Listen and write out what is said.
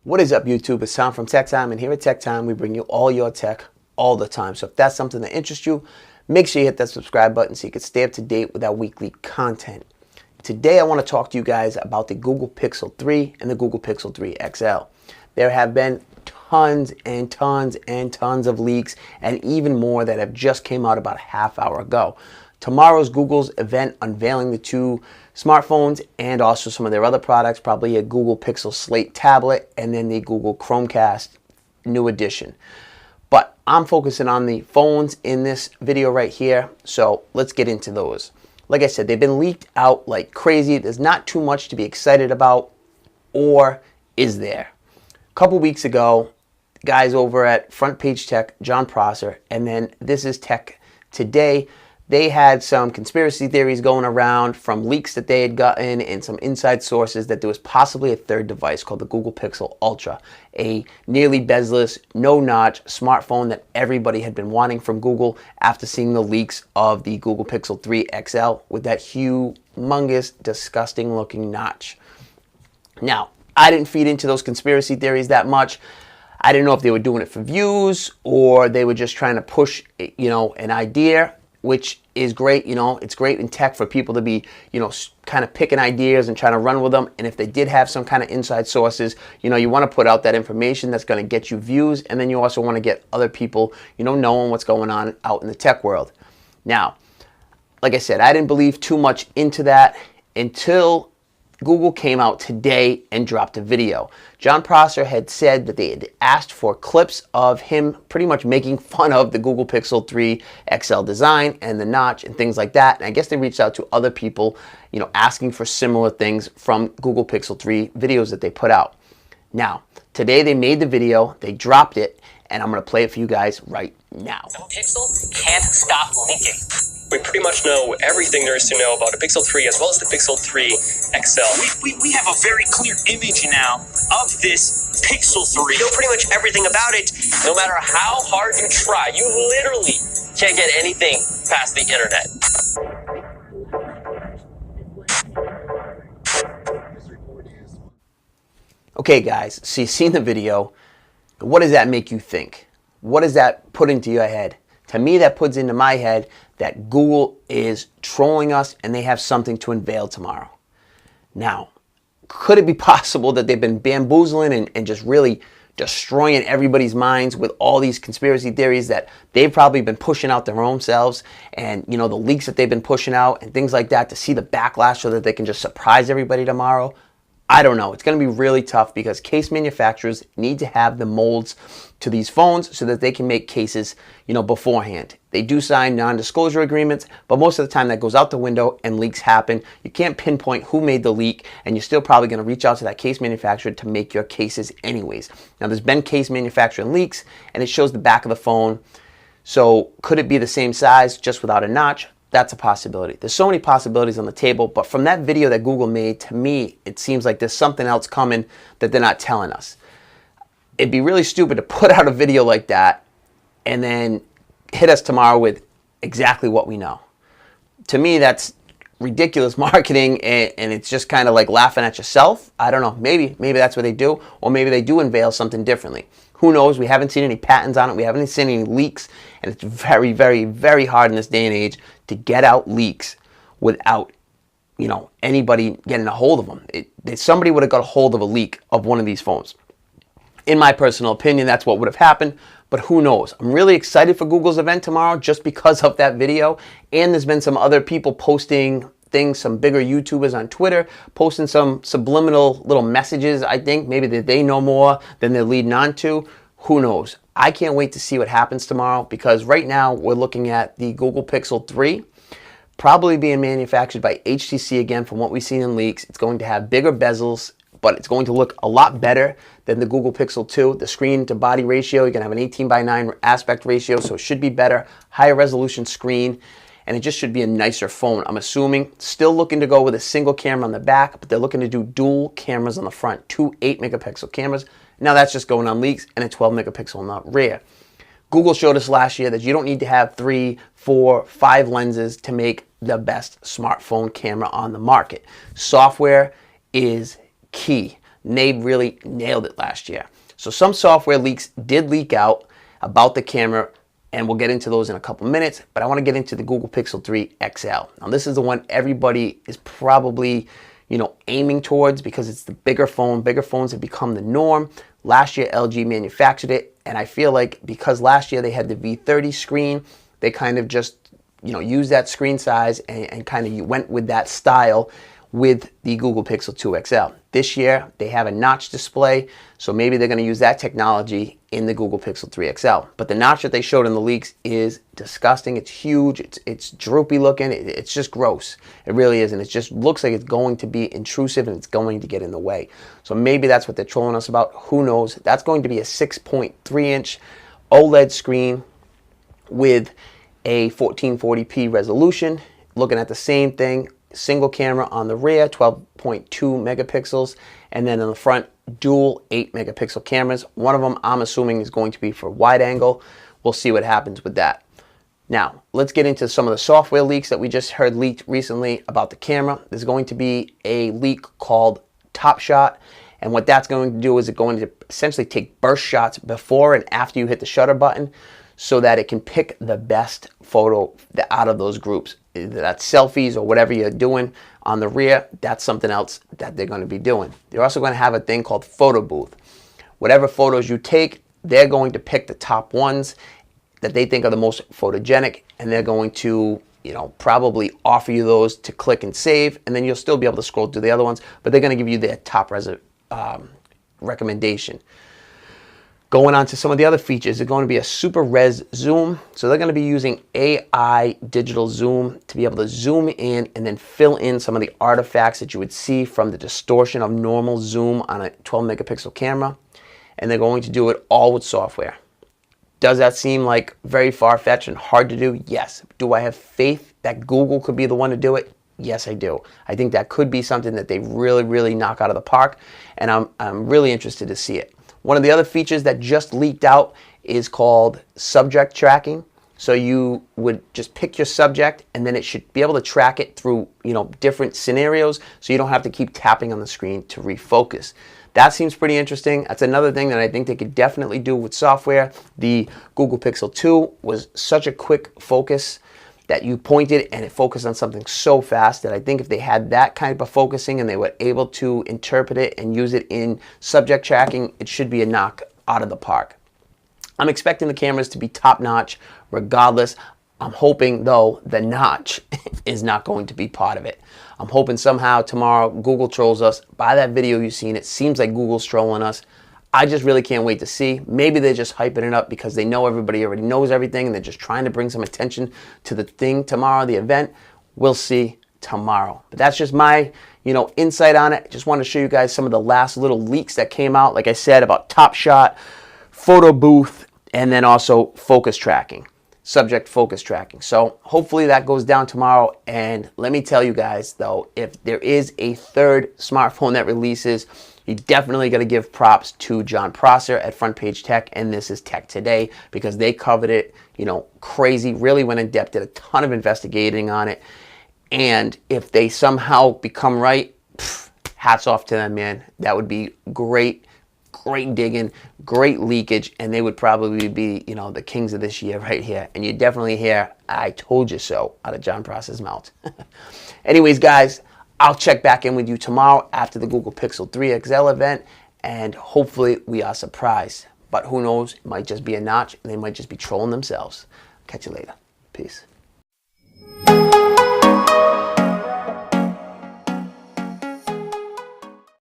What is up, YouTube? It's Tom from Tech Time, and here at Tech Time we bring you all your tech all the time. So if that's something that interests you, make sure you hit that subscribe button so you can stay up to date with our weekly content. Today I want to talk to you guys about the Google Pixel 3 and the Google Pixel 3 XL. There have been tons and tons and tons of leaks, and even more that have just came out about a half hour ago. Tomorrow's Google's event unveiling the two smartphones and also some of their other products, probably a Google Pixel Slate tablet and then the Google Chromecast new edition. But I'm focusing on the phones in this video right here, so let's get into those. Like I said, they've been leaked out like crazy. There's not too much to be excited about, or is there? A couple weeks ago, guys over at Front Page Tech, Jon Prosser, and then This Is Tech Today, they had some conspiracy theories going around from leaks that they had gotten and some inside sources that there was possibly a third device called the Google Pixel Ultra, a nearly bezel-less, no-notch smartphone that everybody had been wanting from Google after seeing the leaks of the Google Pixel 3 XL with that humongous, disgusting-looking notch. Now, I didn't feed into those conspiracy theories that much. I didn't know if they were doing it for views or they were just trying to push, an idea, which is great. It's great in tech for people to be, kind of picking ideas and trying to run with them. And if they did have some kind of inside sources, you want to put out that information that's going to get you views. And then you also want to get other people, knowing what's going on out in the tech world. Now, like I said, I didn't believe too much into that until Google came out today and dropped a video. Jon Prosser had said that they had asked for clips of him pretty much making fun of the Google Pixel 3 XL design and the notch and things like that. And I guess they reached out to other people, asking for similar things from Google Pixel 3 videos that they put out. Now, today they made the video, they dropped it, and I'm going to play it for you guys right now. Pixel can't stop leaking. We pretty much know everything there is to know about the Pixel 3 as well as the Pixel 3 XL. We have a very clear image now of this Pixel 3. We know pretty much everything about it. No matter how hard you try, you literally can't get anything past the internet. Okay guys, so you've seen the video. What does that make you think? What does that put into your head? To me, that puts into my head that Google is trolling us and they have something to unveil tomorrow. Now, could it be possible that they've been bamboozling and just really destroying everybody's minds with all these conspiracy theories that they've probably been pushing out their own selves, and the leaks that they've been pushing out and things like that, to see the backlash so that they can just surprise everybody tomorrow? I don't know. It's going to be really tough because case manufacturers need to have the molds to these phones so that they can make cases, beforehand. They do sign non-disclosure agreements, but most of the time that goes out the window and leaks happen. You can't pinpoint who made the leak, and you're still probably going to reach out to that case manufacturer to make your cases anyways. Now, there's been case manufacturing leaks, and it shows the back of the phone. So could it be the same size just without a notch? That's a possibility. There's so many possibilities on the table, but from that video that Google made, to me, it seems like there's something else coming that they're not telling us. It'd be really stupid to put out a video like that and then hit us tomorrow with exactly what we know. To me, that's ridiculous marketing, and it's just kind of like laughing at yourself. I don't know. Maybe that's what they do, or maybe they do unveil something differently. Who knows? We haven't seen any patents on it. We haven't seen any leaks, and it's very, very, very hard in this day and age to get out leaks without, anybody getting a hold of them. Somebody would have got a hold of a leak of one of these phones. In my personal opinion, that's what would have happened, but who knows? I'm really excited for Google's event tomorrow just because of that video, and there's been some other people posting things, some bigger YouTubers on Twitter posting some subliminal little messages, I think, maybe that they know more than they're leading on to. Who knows? I can't wait to see what happens tomorrow, because right now we're looking at the Google Pixel 3 probably being manufactured by HTC again. From what we've seen in leaks, it's going to have bigger bezels, but it's going to look a lot better than the Google Pixel 2. The screen to body ratio, you're going to have an 18:9 aspect ratio, so it should be better, higher resolution screen, and it just should be a nicer phone. I'm assuming still looking to go with a single camera on the back, but they're looking to do dual cameras on the front, two 8-megapixel cameras. Now that's just going on leaks, and a 12-megapixel on the rear. Google showed us last year that you don't need to have 3, 4, 5 lenses to make the best smartphone camera on the market. Software is key. They really nailed it last year. So some software leaks did leak out about the camera, and we'll get into those in a couple minutes, but I want to get into the Google Pixel 3 XL. Now this is the one everybody is probably, aiming towards because it's the bigger phone. Bigger phones have become the norm. Last year LG manufactured it, and I feel like because last year they had the V30 screen, they kind of just, used that screen size and kind of went with that style with the Google Pixel 2 XL. This year, they have a notch display, so maybe they're going to use that technology in the Google Pixel 3 XL. But the notch that they showed in the leaks is disgusting. It's huge. It's droopy looking. It's just gross. It really is, and it just looks like it's going to be intrusive and it's going to get in the way. So maybe that's what they're trolling us about. Who knows? That's going to be a 6.3-inch OLED screen with a 1440p resolution. Looking at the same thing. Single camera on the rear, 12.2 megapixels, and then on the front, dual 8 megapixel cameras. One of them I'm assuming is going to be for wide angle. We'll see what happens with that. Now, let's get into some of the software leaks that we just heard leaked recently about the camera. There's going to be a leak called Top Shot, and what that's going to do is it's going to essentially take burst shots before and after you hit the shutter button so that it can pick the best photo out of those groups. Either that's selfies or whatever you're doing on the rear, that's something else that they're going to be doing. They're also going to have a thing called Photo Booth. Whatever photos you take, they're going to pick the top ones that they think are the most photogenic, and they're going to, probably offer you those to click and save, and then you'll still be able to scroll through the other ones, but they're going to give you their top recommendation. Going on to some of the other features, they're going to be a super res zoom. So they're going to be using AI digital zoom to be able to zoom in and then fill in some of the artifacts that you would see from the distortion of normal zoom on a 12 megapixel camera. And they're going to do it all with software. Does that seem like very far-fetched and hard to do? Yes. Do I have faith that Google could be the one to do it? Yes, I do. I think that could be something that they really, really knock out of the park, and I'm really interested to see it. One of the other features that just leaked out is called subject tracking. So you would just pick your subject and then it should be able to track it through, different scenarios so you don't have to keep tapping on the screen to refocus. That seems pretty interesting. That's another thing that I think they could definitely do with software. The Google Pixel 2 was such a quick focus that you pointed and it focused on something so fast that I think if they had that kind of focusing and they were able to interpret it and use it in subject tracking, it should be a knock out of the park. I'm expecting the cameras to be top notch regardless. I'm hoping though the notch is not going to be part of it. I'm hoping somehow tomorrow Google trolls us. By that video you've seen, it seems like Google's trolling us. I just really can't wait to see. Maybe they're just hyping it up because they know everybody already knows everything and they're just trying to bring some attention to the thing tomorrow, the event. We'll see tomorrow. But that's just my, insight on it. Just wanted to show you guys some of the last little leaks that came out, like I said, about Top Shot, Photo Booth, and then also focus tracking, subject focus tracking. So hopefully that goes down tomorrow. And let me tell you guys, though, if there is a third smartphone that releases, you definitely got to give props to Jon Prosser at Front Page Tech and This Is Tech Today because they covered it, crazy, really went in depth, did a ton of investigating on it. And if they somehow become right, hats off to them, man. That would be great, great digging, great leakage, and they would probably be, the kings of this year right here. And you definitely hear, I told you so, out of Jon Prosser's mouth. Anyways, guys, I'll check back in with you tomorrow after the Google Pixel 3 XL event, and hopefully we are surprised. But who knows, it might just be a notch, and they might just be trolling themselves. Catch you later. Peace.